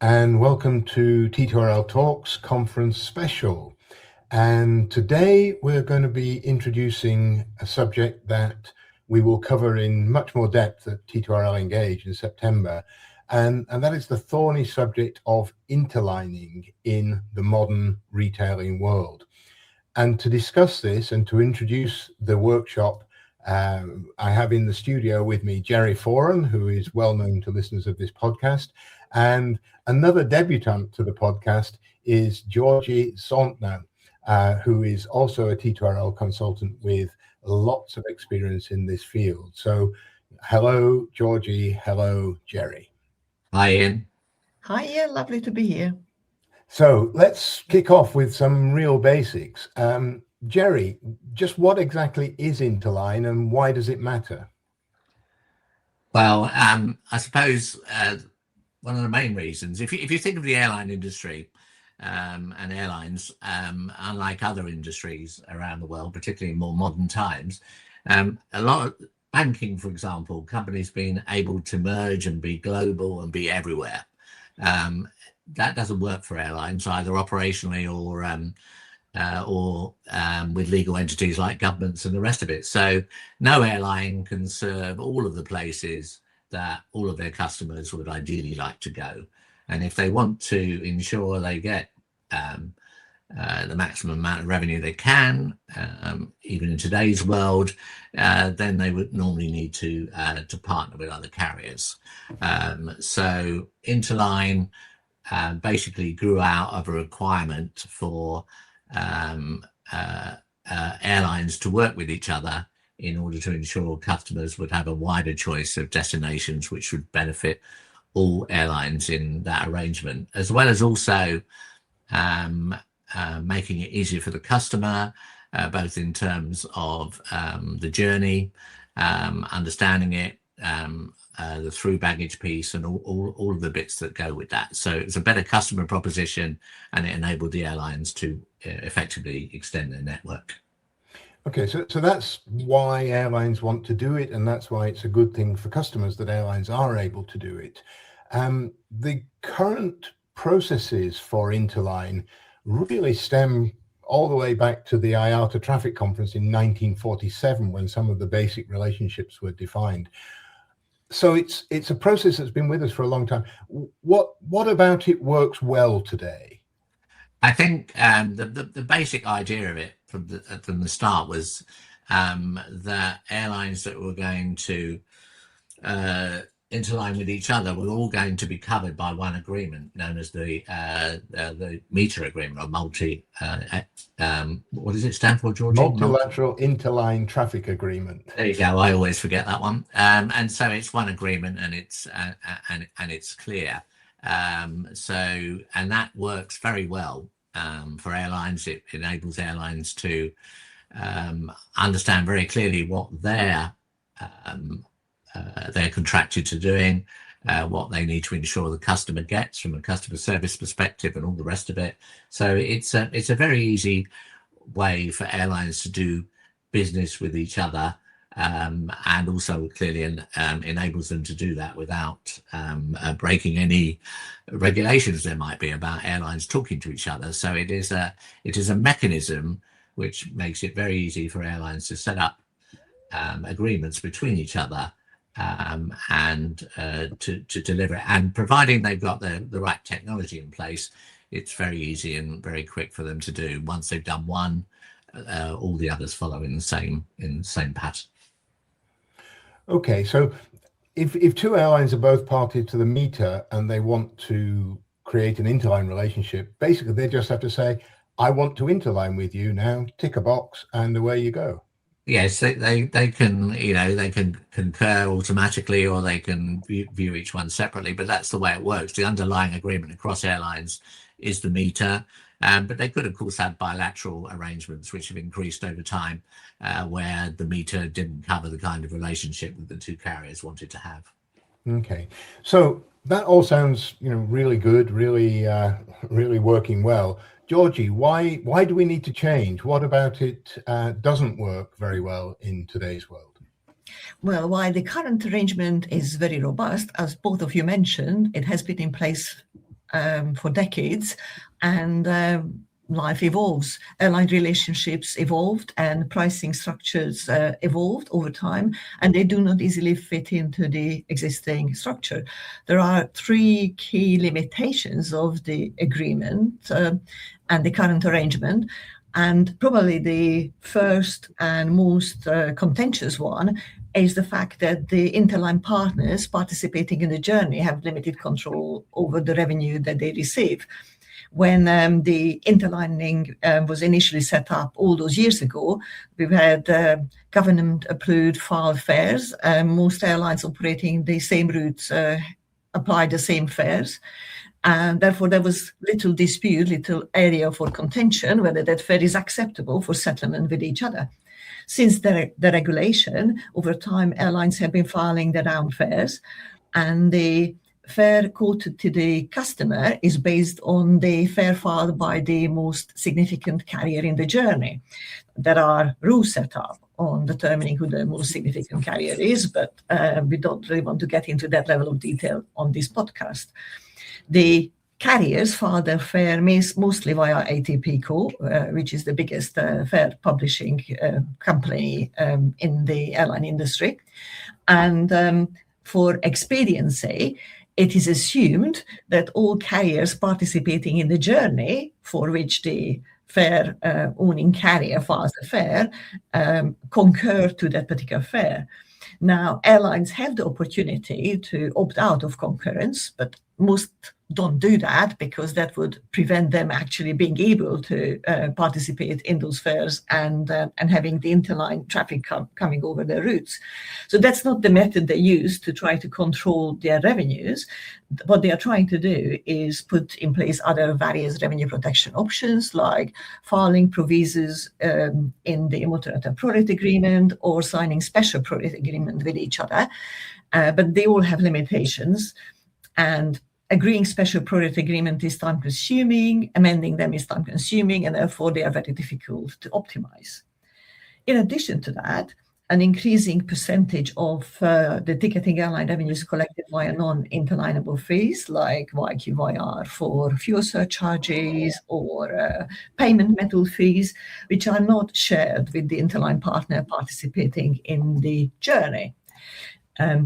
and welcome to T2RL Talks Conference Special. And today we're going to be introducing a subject that we will cover in much more depth at T2RL Engage in September, and that is the thorny subject of interlining in the modern retailing world. And to discuss this and to introduce the workshop, I have in the studio with me Jerry Foran, who is well known to listeners of this podcast, and another debutant to the podcast is Gyorgyi Szantner, who is also a T2RL consultant with lots of experience in this field. So hello, Gyorgyi. Hello, Jerry. Hi, Ian. Hi, Ian. Lovely to be here. So let's kick off with some real basics. Jerry, just what exactly is Interline and why does it matter? Well, I suppose one of the main reasons, if you think of the airline industry and airlines, unlike other industries around the world, particularly in more modern times, a lot of banking, for example, companies being able to merge and be global and be everywhere. That doesn't work for airlines, either operationally or with legal entities like governments and the rest of it. So no airline can serve all of the places that all of their customers would ideally like to go. And if they want to ensure they get the maximum amount of revenue they can, even in today's world, then they would normally need to partner with other carriers. So Interline basically grew out of a requirement for airlines to work with each other in order to ensure customers would have a wider choice of destinations which would benefit all airlines in that arrangement, as well as also making it easier for the customer, both in terms of the journey, understanding it, the through baggage piece and all of the bits that go with that. So it's a better customer proposition and it enabled the airlines to effectively extend their network. Okay, so that's why airlines want to do it, and that's why it's a good thing for customers that airlines are able to do it. The current processes for Interline really stem all the way back to the IATA Traffic Conference in 1947, when some of the basic relationships were defined. So it's a process that's been with us for a long time. What about it works well today? I think the basic idea of it from the start was that airlines that were going to interline with each other were all going to be covered by one agreement known as the MITA agreement, or what does it stand for, Gyorgyi? Multilateral Interline Traffic Agreement. There you go. I always forget that one. And so it's one agreement, and it's clear. And that works very well for airlines. It enables airlines to understand very clearly what they're contracted to doing, what they need to ensure the customer gets from a customer service perspective and all the rest of it. So it's a very easy way for airlines to do business with each other, and also clearly enables them to do that without breaking any regulations there might be about airlines talking to each other. So it is a mechanism which makes it very easy for airlines to set up agreements between each other and to deliver it. And providing they've got the right technology in place, it's very easy and very quick for them to do. Once they've done one, all the others follow in the same pattern. Okay, so if two airlines are both party to the MITA and they want to create an interline relationship, basically they just have to say, I want to interline with you now, tick a box, and away you go. Yes, they can, they can concur automatically, or they can view each one separately, but that's the way it works. The underlying agreement across airlines is the MITA, but they could, of course, have bilateral arrangements which have increased over time, where the MITA didn't cover the kind of relationship that the two carriers wanted to have. Okay, so that all sounds, really good, really working well. Gyorgyi, why do we need to change? What about it doesn't work very well in today's world? Well, while the current arrangement is very robust, as both of you mentioned, it has been in place for decades, and life evolves. Airline relationships evolved and pricing structures evolved over time, and they do not easily fit into the existing structure. There are three key limitations of the agreement and the current arrangement. And probably the first and most contentious one is the fact that the interline partners participating in the journey have limited control over the revenue that they receive. When the interlining was initially set up all those years ago, we've had government-approved FAL fares. Most airlines operating the same routes apply the same fares. And therefore, there was little dispute, little area for contention, whether that fare is acceptable for settlement with each other. Since the regulation, over time, airlines have been filing their own fares, and the fare quoted to the customer is based on the fare filed by the most significant carrier in the journey. There are rules set up on determining who the most significant carrier is, but we don't really want to get into that level of detail on this podcast. The carriers file their fare mostly via ATPCO, which is the biggest fare publishing company in the airline industry. And for expediency, it is assumed that all carriers participating in the journey for which the fare owning carrier files the fare concur to that particular fare. Now, airlines have the opportunity to opt out of concurrence, but most don't do that because that would prevent them actually being able to participate in those fares and having the interline traffic coming over their routes. So that's not the method they use to try to control their revenues. What they are trying to do is put in place other various revenue protection options like filing provisos in the Multilateral Product Agreement or signing special product agreement with each other. But they all have limitations, and agreeing special product agreement is time consuming, amending them is time consuming, and therefore they are very difficult to optimize. In addition to that, an increasing percentage of the ticketing airline revenues collected via non-interlineable fees like YQYR for fuel surcharges or payment method fees, which are not shared with the interline partner participating in the journey.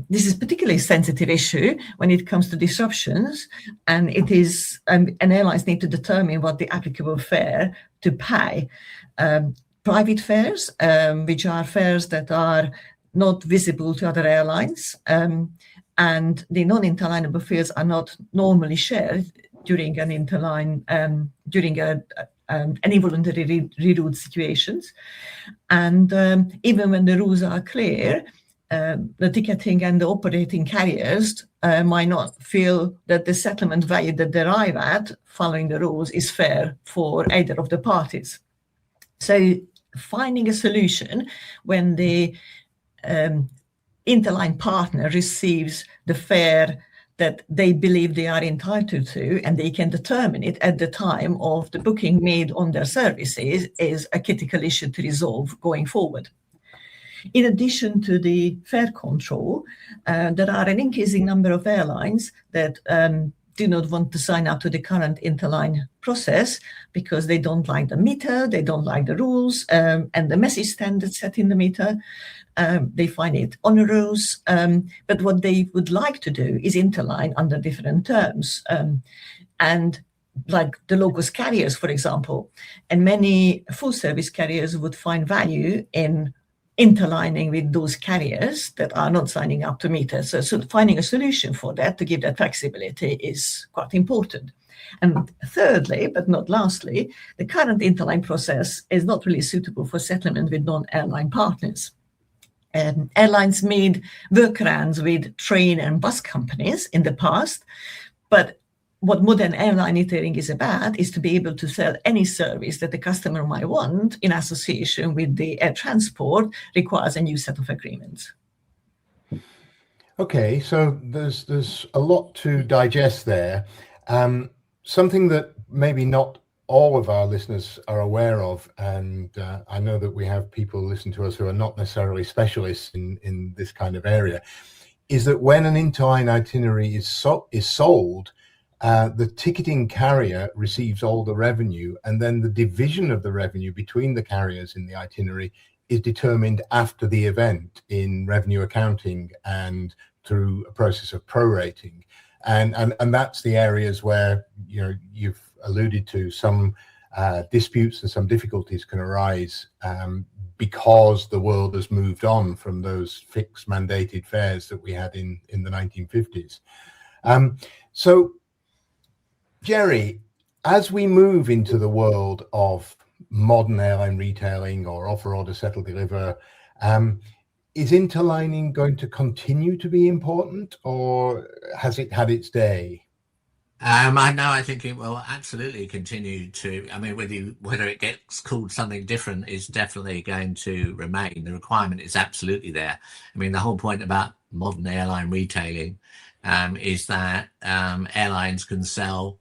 This is a particularly sensitive issue when it comes to disruptions, and it is and airlines need to determine what the applicable fare to pay. Private fares, which are fares that are not visible to other airlines, and the non-interlineable fares are not normally shared during an interline during any voluntary reroute situations, and even when the rules are clear. The ticketing and the operating carriers might not feel that the settlement value that they arrive at following the rules is fair for either of the parties. So finding a solution when the interline partner receives the fare that they believe they are entitled to and they can determine it at the time of the booking made on their services is a critical issue to resolve going forward. In addition to the fare control, there are an increasing number of airlines that do not want to sign up to the current interline process because they don't like the MITA, they don't like the rules and the message standards set in the MITA. They find it onerous, but what they would like to do is interline under different terms. And like the low-cost carriers, for example, and many full-service carriers would find value in interlining with those carriers that are not signing up to MITA. So finding a solution for that to give that flexibility is quite important. And thirdly, but not lastly, the current interline process is not really suitable for settlement with non-airline partners. Airlines made workarounds with train and bus companies in the past, but what modern airline e-tailing is about is to be able to sell any service that the customer might want in association with the air transport requires a new set of agreements. Okay, so there's a lot to digest there. Something that maybe not all of our listeners are aware of, and I know that we have people listen to us who are not necessarily specialists in this kind of area, is that when an interline itinerary is sold, the ticketing carrier receives all the revenue, and then the division of the revenue between the carriers in the itinerary is determined after the event in revenue accounting and through a process of prorating. And that's the areas where, you know, you've alluded to some disputes and some difficulties can arise because the world has moved on from those fixed mandated fares that we had in the 1950s. So, Jerry, as we move into the world of modern airline retailing or offer, order, settle, deliver, is interlining going to continue to be important, or has it had its day? I think it will absolutely continue to. I mean, whether it gets called something different is definitely going to remain. The requirement is absolutely there. I mean, the whole point about modern airline retailing is that airlines can sell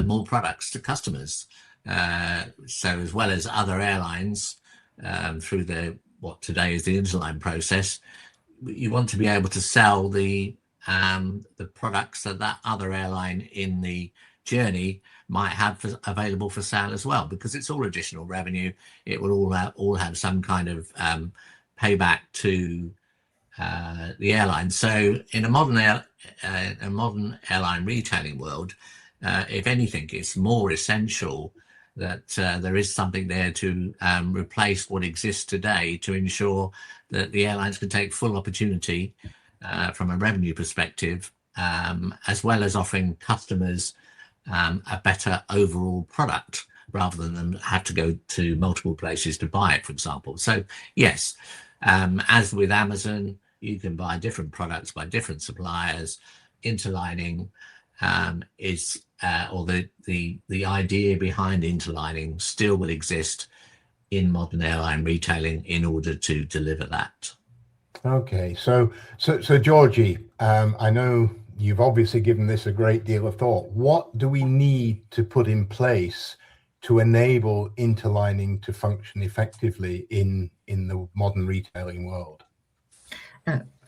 more products to customers. So as well as other airlines through what today is the interline process, you want to be able to sell the products that other airline in the journey might have available for sale as well, because it's all additional revenue. It will all have some kind of payback to the airline. So in a modern airline retailing world, if anything, it's more essential that there is something there to replace what exists today to ensure that the airlines can take full opportunity from a revenue perspective, as well as offering customers a better overall product rather than them have to go to multiple places to buy it, for example. So yes, as with Amazon, you can buy different products by different suppliers. Interlining is or the idea behind interlining still will exist in modern airline retailing in order to deliver that. Okay, so Gyorgyi, I know you've obviously given this a great deal of thought. What do we need to put in place to enable interlining to function effectively in the modern retailing world?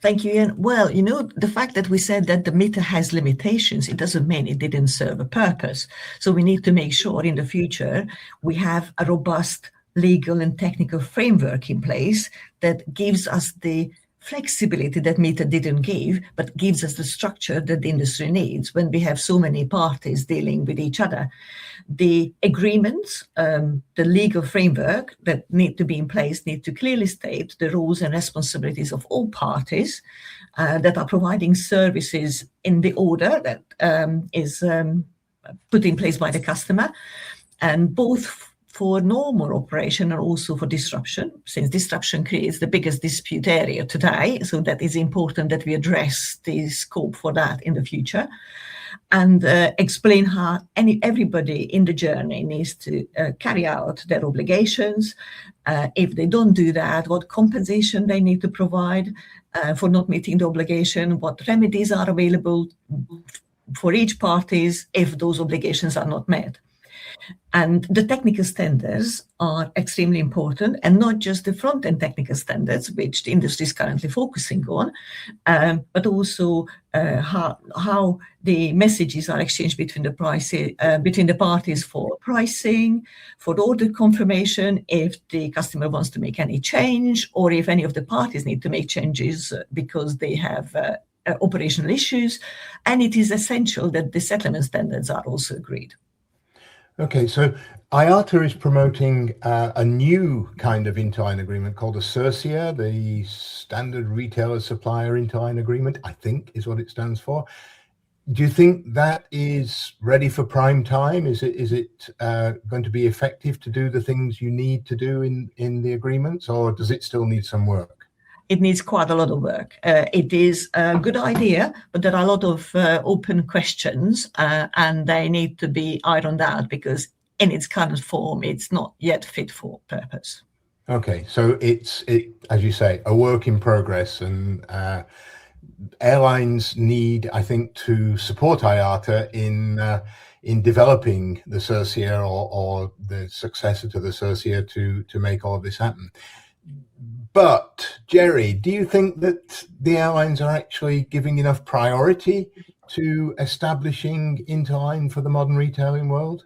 Thank you, Ian. Well, you know, the fact that we said that the MITA has limitations, it doesn't mean it didn't serve a purpose. So we need to make sure in the future we have a robust legal and technical framework in place that gives us the flexibility that MITA didn't give, but gives us the structure that the industry needs when we have so many parties dealing with each other. The agreements, the legal framework that need to be in place need to clearly state the roles and responsibilities of all parties that are providing services in the order that is put in place by the customer, and both for normal operation and also for disruption, since disruption creates the biggest dispute area today. So that is important that we address the scope for that in the future, and explain how everybody in the journey needs to carry out their obligations. If they don't do that, what compensation they need to provide for not meeting the obligation, what remedies are available for each parties if those obligations are not met. And the technical standards are extremely important, and not just the front-end technical standards, which the industry is currently focusing on, but also how the messages are exchanged between the parties for pricing, for order confirmation, if the customer wants to make any change, or if any of the parties need to make changes because they have operational issues. And it is essential that the settlement standards are also agreed. Okay, so IATA is promoting a new kind of interline agreement called the SURSIA, the Standard Retailer Supplier Interline Agreement, I think is what it stands for. Do you think that is ready for prime time? Is it going to be effective to do the things you need to do in the agreements, or does it still need some work? It needs quite a lot of work. It is a good idea, but there are a lot of open questions and they need to be ironed out, because in its current form, it's not yet fit for purpose. Okay, so it's as you say, a work in progress, and airlines need, I think, to support IATA in developing the SURSIA or the successor to the SURSIA to make all of this happen. But Jerry, do you think that the airlines are actually giving enough priority to establishing Interline for the modern retailing world?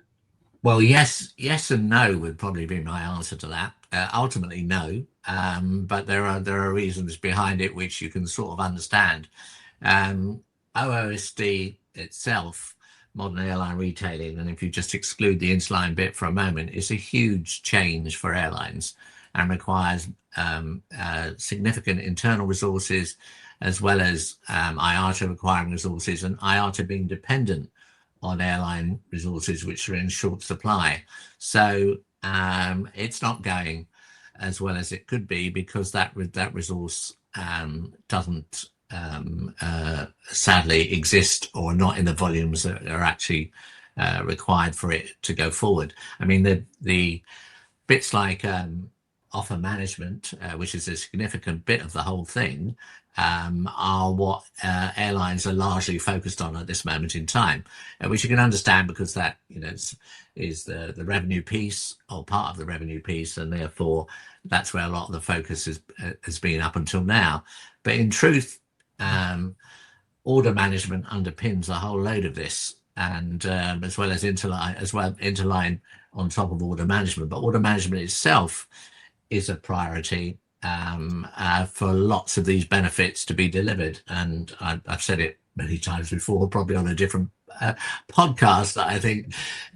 Well, yes and no would probably be my answer to that. Ultimately, no, but there are reasons behind it which you can sort of understand. OOSD itself, modern airline retailing, and if you just exclude the interline bit for a moment, is a huge change for airlines and requires significant internal resources, as well as IATA requiring resources, and IATA being dependent on airline resources which are in short supply. So it's not going as well as it could be because that resource doesn't sadly exist, or not in the volumes that are actually required for it to go forward. I mean, the bits like offer management, which is a significant bit of the whole thing, are what airlines are largely focused on at this moment in time, which you can understand because that is the revenue piece, or part of the revenue piece, and therefore that's where a lot of the focus has been up until now. But in truth, order management underpins a whole load of this, and as well as Interline on top of order management. But order management itself is a priority for lots of these benefits to be delivered. And I've said it many times before, probably on a different podcast, that I think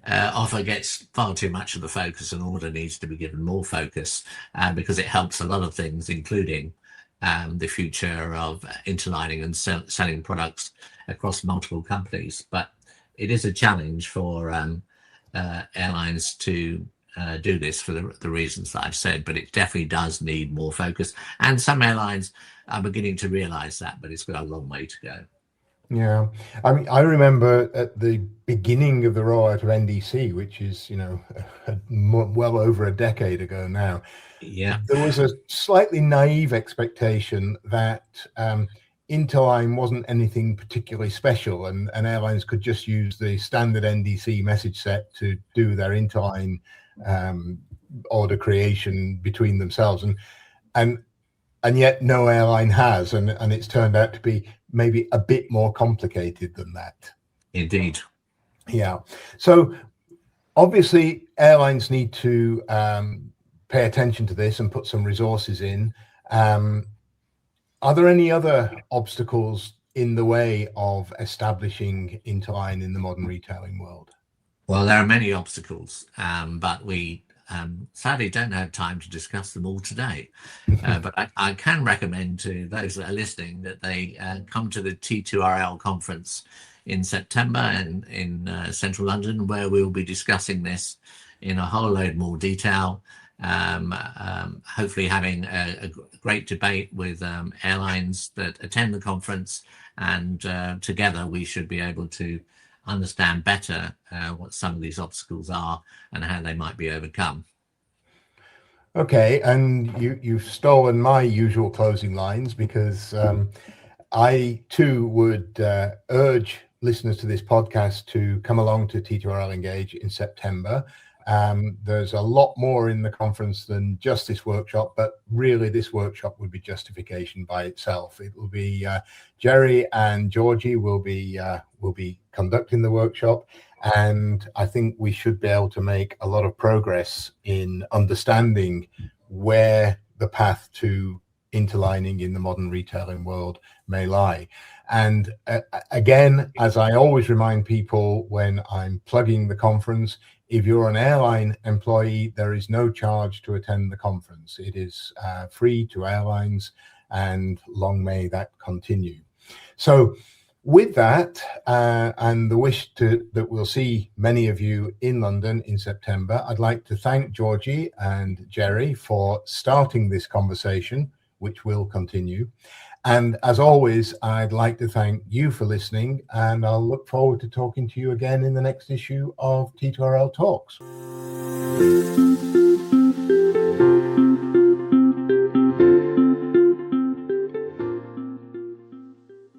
offer gets far too much of the focus, and order needs to be given more focus because it helps a lot of things, including the future of interlining and selling products across multiple companies. But it is a challenge for airlines to do this for the reasons that I've said, but it definitely does need more focus. And some airlines are beginning to realize that, but it's got a long way to go. Yeah, I mean, I remember at the beginning of the rollout of NDC, which is, well over a decade ago now. Yeah, there was a slightly naive expectation that Interline wasn't anything particularly special, and airlines could just use the standard NDC message set to do their Interline order creation between themselves, and yet no airline has, and it's turned out to be maybe a bit more complicated than that. Indeed. Yeah. So obviously airlines need to pay attention to this and put some resources in. Are there any other obstacles in the way of establishing Interline in the modern retailing world? Well, there are many obstacles, but we sadly don't have time to discuss them all today. But I can recommend to those that are listening that they come to the T2RL conference in September in central London, where we will be discussing this in a whole load more detail. Hopefully having a great debate with airlines that attend the conference, and together we should be able to understand better what some of these obstacles are and how they might be overcome. Okay, and you've stolen my usual closing lines, because I too would urge listeners to this podcast to come along to T2RL Engage in September. There's a lot more in the conference than just this workshop, but really this workshop would be justification by itself. It will be Jerry and Gyorgyi will be conducting the workshop, and I think we should be able to make a lot of progress in understanding where the path to interlining in the modern retailing world may lie. And again, as I always remind people when I'm plugging the conference, if you're an airline employee, there is no charge to attend the conference. It is free to airlines, and long may that continue. So with that, and the wish that we'll see many of you in London in September, I'd like to thank Gyorgyi and Jerry for starting this conversation, which will continue. And as always, I'd like to thank you for listening, and I'll look forward to talking to you again in the next issue of T2RL Talks.